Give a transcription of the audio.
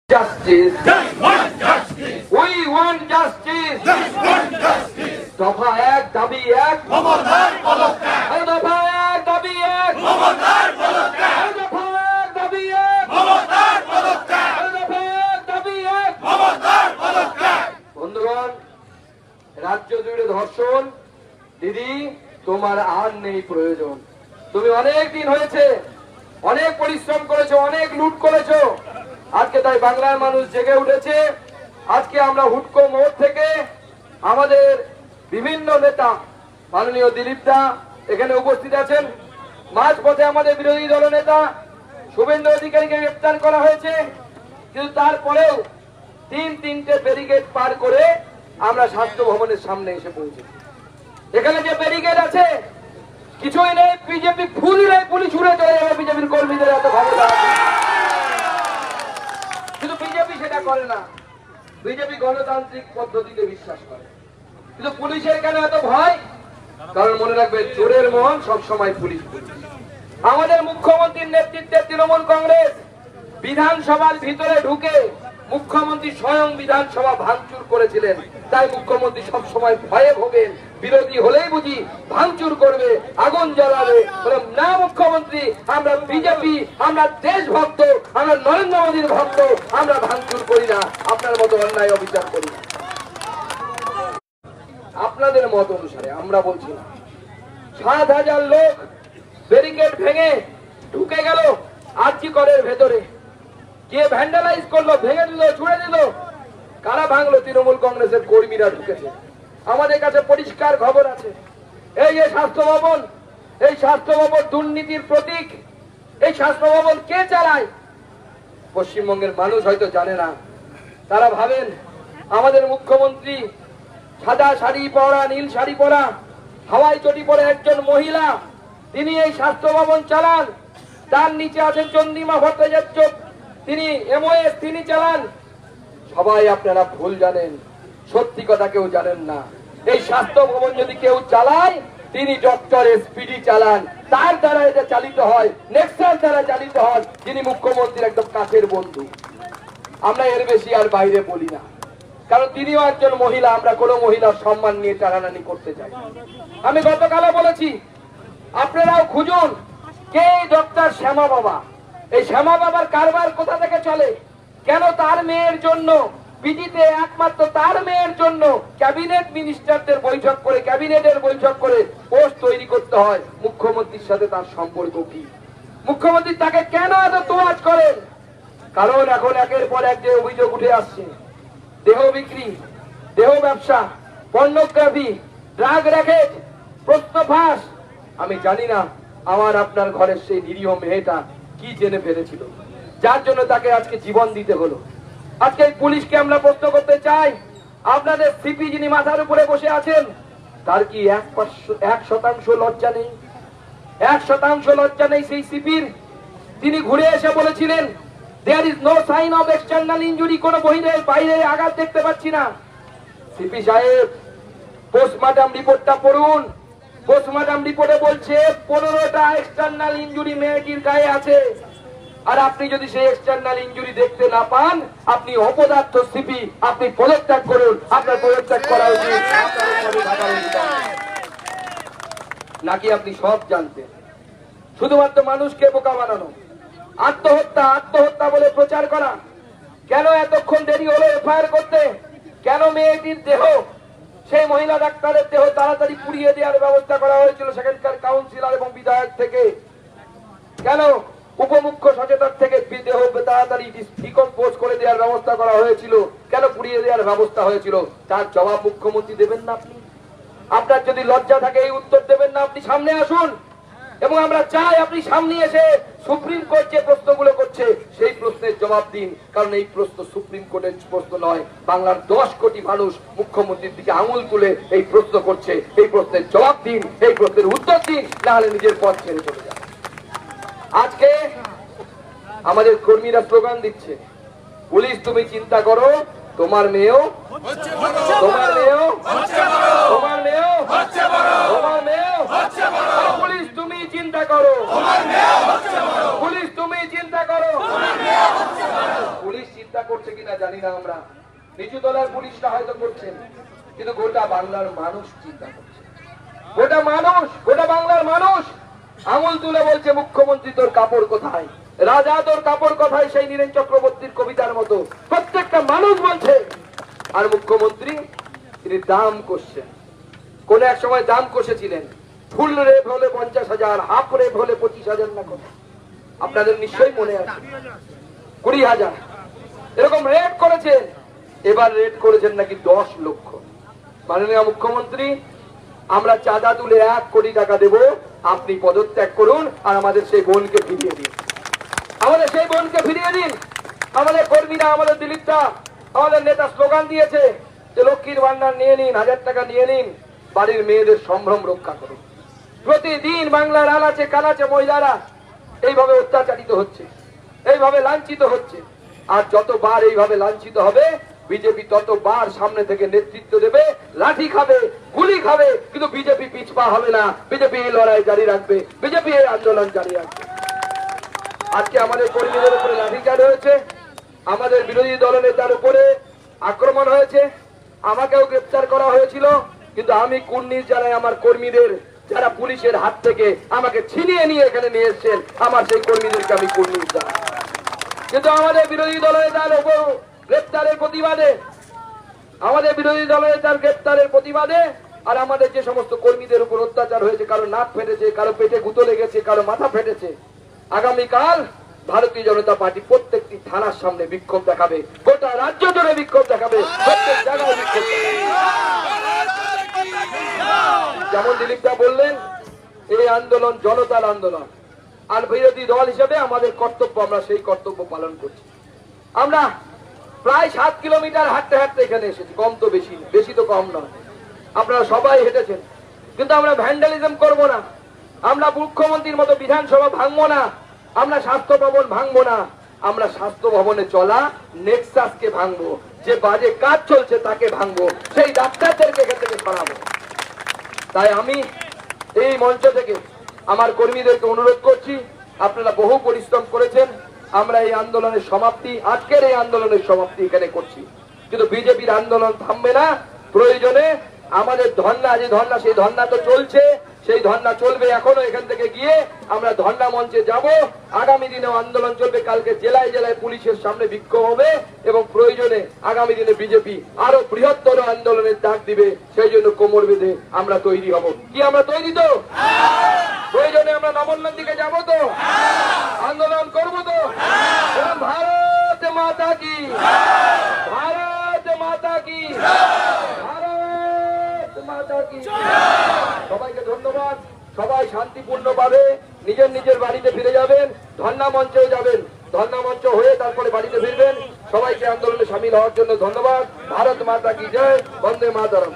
Justice. We want justice. দফা এক দাবি এক দফা এক দাবি এক দফা এক দাবি এক দফা এক দাবি এক। বন্ধুগণ, রাজ্য জুড়ে ধর্ষণ, দিদি তোমার আর নেই প্রয়োজন। তুমি অনেক দিন হয়েছে, অনেক পরিশ্রম করেছো, অনেক লুট করেছো। আজকে তাই বাংলার মানুষ জেগে উঠেছে। আজকে আমরা হুডকো মোড় থেকে আমাদের বিভিন্ন নেতা, মাননীয় দিলীপ দা এখানে উপস্থিত আছেন। মাঝপথে আমাদের বিরোধী দল নেতা শুভেন্দু অধিকারীকে গ্রেপ্তার করা হয়েছে, কিন্তু তারপরেও তিনটে ব্যারিকেড পার করে আমরা স্বাস্থ্য ভবনের সামনে এসে পৌঁছেছি। এখানে যে ব্যারিকেড আছে কিছুই নেই, বিজেপি ফুললে পুলিশ উড়ে চলে যাবে বিজেপির কর্মীদের এত ক্ষমতা আছে। কিন্তু বিজেপি সেটা করে না। বিজেপি গণতান্ত্রিক পদ্ধতিতে বিশ্বাস করে, কিন্তু পুলিশের কেন এত ভয়? কারণ মনে রাখবে, চোরের মন সবসময় পুলিশ। আমাদের মুখ্যমন্ত্রীর নেতৃত্বে তৃণমূল কংগ্রেস বিধানসভার ভিতরে ঢুকে মুখ্যমন্ত্রী স্বয়ং বিধানসভা ভাঙচুর করেছিলেন। তাই মুখ্যমন্ত্রী সবসময় ভয়ে ভোগেন, বিরোধী হলেই বুঝি ভাঙচুর করবে, আগুন জ্বালাবে। না মুখ্যমন্ত্রী, আমরা বিজেপি, আমরা দেশভক্ত, আমরা নরেন্দ্র মোদীর ভক্ত, আমরা ভাঙচুর করি না, আপনার মতো অন্যায় অবিচার করি না। আপনাদের মত অনুসারে আমরা বলছি না। ৭,০০০ লোক ব্যারিকেড ভেঙে ঢুকে গেল আরজি করের ভেতরে, কে ভ্যান্ডালাইজ করলো, ভেঙে দিল, ছুড়ে দিল? কারা ভাঙলো? তৃণমূল কংগ্রেসের কর্মীরা ঢুকেছে। আমাদের কাছে পরিষ্কার খবর আছে। এই যে স্বাস্থ্য ভবন, এই স্বাস্থ্য ভবন দুর্নীতির প্রতীক। এই স্বাস্থ্য ভবন কে চালায়? পশ্চিমবঙ্গের মানুষ হয়তো জানে না। তারা ভাবেন আমাদের মুখ্যমন্ত্রী সাদা শাড়ি পরা, নীল শাড়ি পরা, হাওয়াই চটি পরে একজন মহিলা, তিনি এই স্বাস্থ্য ভবন চালান। তার নিচে আছেন চন্দ্রিমা ভট্টাচার্য, তিনি এমওএস, তিনি চালান। সবাই আপনারা ভুল জানেন, সত্যি কথা কেউ জানেন না। এই স্বাস্থ্য ভবন যদি কেউ চালায়, তিনি ডক্টর এসপিডি চালান। তার দ্বারা এটা চালিত হয়, নেক্সাস দ্বারা চালিত হয়, যিনি মুখ্যমন্ত্রীর একদম কাছের বন্ধু। আমরা এর বেশি আর বাইরে বলি না, কারণ তিনিও একজন মহিলা। আমরা কোনো মহিলার সম্মান নিয়ে টানাটানি করতে চাই। আমি গতকালও বলেছি, আপনারাও খুঁজুন কে ডক্টর শ্যামা বাবা। এই শ্যামা বাবার কারবার কোথা থেকে চলে? কেন তার মেয়ের জন্য পিজিতে একমাত্র তার মেয়ের জন্য ক্যাবিনেট মিনিস্টারদের বৈঠক করে, ক্যাবিনেটের বৈঠক করে পোস্ট তৈরি করতে হয়? মুখ্যমন্ত্রীর সাথে তার সম্পর্ক কি? মুখ্যমন্ত্রী তাকে কেন এত তোয়াজ করেন? কারণ এখন একের পর এক যে অভিযোগ উঠে আসছে, দেহ বিক্রি, দেহ ব্যবসা, পর্নোগ্রাফি, ড্রাগ র্যাকেট, প্রশ্ন ফাঁস। আমি জানি না আমার আপনার ঘরের সেই নিরীহ মেয়েটা কি জেনে ফেলেছিল, যার জন্য তাকে আজকে জীবন দিতে হলো। আজকে পুলিশকে আমরা প্রশ্ন করতে চাই, আপনাদের সিপি যিনি মাথার উপরে বসে আছেন, তার কি 1% লজ্জা নেই? 1% লজ্জা নেই সেই সিপির? তিনি ঘুরে এসে বলেছিলেন there is no sign of external injury, কোন বাইরে আঘাত দেখতে পাচ্ছি না। সিপি সাহেব, পোস্টমর্টম রিপোর্টটা পড়ুন। পোস্টমর্টম রিপোর্টে বলছে 15টা এক্সটার্নাল ইনজুরি মেয়েটির গায়ে আছে। আর আপনি যদি সেই এক্সটার্নাল ইনজুরি দেখতে না পান, আপনি অপদার্থ সিপি, আপনি পদত্যাগ করুন। আপনার পদত্যাগ করা উচিত। নাকি আপনি সব জানতেন? শুধুমাত্র মানুষকে বোকা বানানো, আত্মহত্যা আত্মহত্যা বলে প্রচার করা। কেন এতক্ষণ দেরি হলো এফআইআর করতে? কেন মেয়েটির দেহ, সেই মহিলা ডাক্তারের দেহ তাড়াতাড়ি পুড়িয়ে দেওয়ার ব্যবস্থা করা হয়েছিল সেখানকার কাউন্সিলর এবং বিধায়ক থেকে? কেন উপমুখ্য সচেতক থেকে দেহ তাড়াতাড়ি ডিকম্পোজ করে দেওয়ার ব্যবস্থা করা হয়েছিল? কেন পুড়িয়ে দেওয়ার ব্যবস্থা হয়েছিল? তার জবাব মুখ্যমন্ত্রী দেবেন না আপনি? আপনার যদি লজ্জা থাকে এই উত্তর দেবেন না, আপনি সামনে আসুন। এবং আমরা চাই আপনি সামনে এসে সুপ্রিম কোর্ট যে প্রশ্নগুলো করছে সেই প্রশ্নের জবাব দিন। কারণ এই প্রশ্ন সুপ্রিম কোর্টের প্রশ্ন নয়, বাংলার 10 কোটি মানুষ মুখ্যমন্ত্রীর দিকে আঙুল তুলে এই প্রশ্ন করছে। এই প্রশ্নের জবাব দিন, এই প্রশ্নের উত্তর দিন, না হলে নিজের পথ ছেড়ে চলে যান। আজকে আমাদের কর্মীরা স্লোগান দিচ্ছে, পুলিশ তুমি চিন্তা করো, তোমার মেয়েও, তোমার মেয়েও, তোমার মেয়েও, তোমার মেয়েও। পুলিশ তুমি চিন্তা করো, পুলিশ তুমি চিন্তা করো, পুলিশ চিন্তা চিন্তা করছে কিনা জানি না, আমরা নিচু তলার পুলিশরা হয়তো করছেন, কিন্তু গোটা বাংলার মানুষ চিন্তা করছে। গোটা মানুষ, গোটা বাংলার মানুষ আঙুল তুলে বলছে, মুখ্যমন্ত্রী তোর কাপড় কোথায়, রাজা তোর কাপড় কোথায়, সেই নীরেন চক্রবর্তীর কবিতার মতো প্রত্যেকটা মানুষ বলছে। আর মুখ্যমন্ত্রী তিনি দাম কষছেন। কোন এক সময় দাম কষেছিলেন, ফুল রেট হলে 50,000, হাফ রেট হলে 25,000 না কত, আপনাদের নিশ্চয়ই মনে আছে, 20,000 এরকম রেট করেছেন। এবার রেট করেছেন নাকি 10 লক্ষ। মাননীয় মুখ্যমন্ত্রী, আমরা চাঁদা তুলে 1 কোটি টাকা দেব, আপনি পদত্যাগ করুন আর আমাদের সেই বোনকে ফিরিয়ে দিন, আমাদের সেই বোনকে ফিরিয়ে দিন। আমাদের কর্মীরা, আমাদের দিলীপটা, আমাদের নেতা স্লোগান দিয়েছে যে লক্ষ্মীর ভান্ডার নিয়ে নিন, 1000 টাকা নিয়ে নিন, বাড়ির মেয়েদের সম্ভ্রম রক্ষা করুন। প্রতিদিন বাংলার আনাচে কানাচে মহিলারা এইভাবে অত্যাচারিত হচ্ছে, এইভাবে লাঞ্ছিত হচ্ছে। আর যতবার এইভাবে লাঞ্ছিত হবে, বিজেপি ততবার সামনে থেকে নেতৃত্ব দেবে, লাঠি খাবে, গুলি খাবে, কিন্তু বিজেপি পিছপা হবে না। বিজেপি এই লড়াই জারি রাখবে, বিজেপি এই আন্দোলন জারি রাখবে। আজকে আমাদের কর্মীদের উপরে লাঠিচার্জ হয়েছে, আমাদের বিরোধী দলনেতার উপরে আক্রমণ হয়েছে, আমাকেও গ্রেফতার করা হয়েছিল, কিন্তু আমি কুর্নিশ জানাই আমার কর্মীদের, যারা পুলিশের হাত থেকে আমাকে ছিনিয়ে নিয়ে এখানে নিয়ে এসেছেন, আমার সেই কর্মীদেরকে আমি কুর্নিশ জানাই। কিন্তু আমাদের বিরোধী দলনেতার উপর গ্রেফতারের প্রতিবাদে, আমাদের বিরোধী দলনেতার গ্রেফতারের প্রতিবাদে আর আমাদের যে সমস্ত কর্মীদের উপর অত্যাচার হয়েছে, কারো নাক ফেটেছে, কারো পেটে গুঁতো লেগেছে, কারো মাথা ফেটেছে, আগামীকাল ভারতীয় জনতা পার্টি প্রত্যেকটি থানার সামনে বিক্ষোভ দেখাবে, গোটা রাজ্য জুড়ে বিক্ষোভ দেখাবে, প্রত্যেক জায়গায় বিক্ষোভ দেখাবে। যেমন দিলীপদা বললেন, এই আন্দোলন জনতার আন্দোলন, আর বিরোধী দল হিসেবে আমাদের কর্তব্য, আমরা সেই কর্তব্য পালন করছি। আমরা প্রায় 7 কিলোমিটার হাঁটতে হাঁটতে এখানে এসেছি, কম তো বেশি, বেশি তো কম নয়, আপনারা সবাই হেঁটেছেন। কিন্তু আমরা ভ্যান্ডালিজম করব না, আমরা মুখ্যমন্ত্রীর মতো বিধানসভা ভাঙবো না, আমরা স্বাস্থ্য ভবন ভাঙবো না, আমরা স্বাস্থ্য ভবনে চলা নেক্সাসকে ভাঙবো, যে বাজে কাজ চলছে তাকে ভাঙবো, সেই ডাক্তারদেরকে এখান থেকে সরাবো। তাই আমি এই মঞ্চ থেকে আমার কর্মীদেরকে অনুরোধ করছি, আপনারা বহু পরিশ্রম করেছেন, আমরা এই আন্দোলনের সমাপ্তি, আজকের এই আন্দোলনের সমাপ্তি এখানে করছি, কিন্তু বিজেপির আন্দোলন থামবে না। প্রয়োজনে আমাদের ধর্ণা, যে ধর্ণা, সেই ধর্ণা তো চলছে, সেই ধর্ণা চলবে এখনো। এখান থেকে গিয়ে আমরা ধর্ণা মঞ্চে যাব, আগামী দিনেও আন্দোলন চলবে। কালকে জেলায় জেলায় পুলিশের সামনে বিক্ষোভ হবে এবং প্রয়োজনে আগামী দিনে বিজেপি আরো বৃহত্তর আন্দোলনের ডাক দিবে, সেই জন্য কোমর বেঁধে আমরা তৈরি হব। কি আমরা তৈরি তো? প্রয়োজনে আমরা নবন্যার দিকে যাবো তো, আন্দোলন করবো তো। ভারত মাতা কি, ভারত মাতা কি, ভারত মাতা কি। সবাইকে ধন্যবাদ। সবাই শান্তিপূর্ণভাবে নিজের নিজের বাড়িতে ফিরে যাবেন, ধর্ণা মঞ্চেও যাবেন, ধর্ণা মঞ্চ হয়ে তারপরে বাড়িতে ফিরবেন। সবাইকে আন্দোলনে সামিল হওয়ার জন্য ধন্যবাদ। ভারত মাতা কি জয়, বন্দে মাতরম।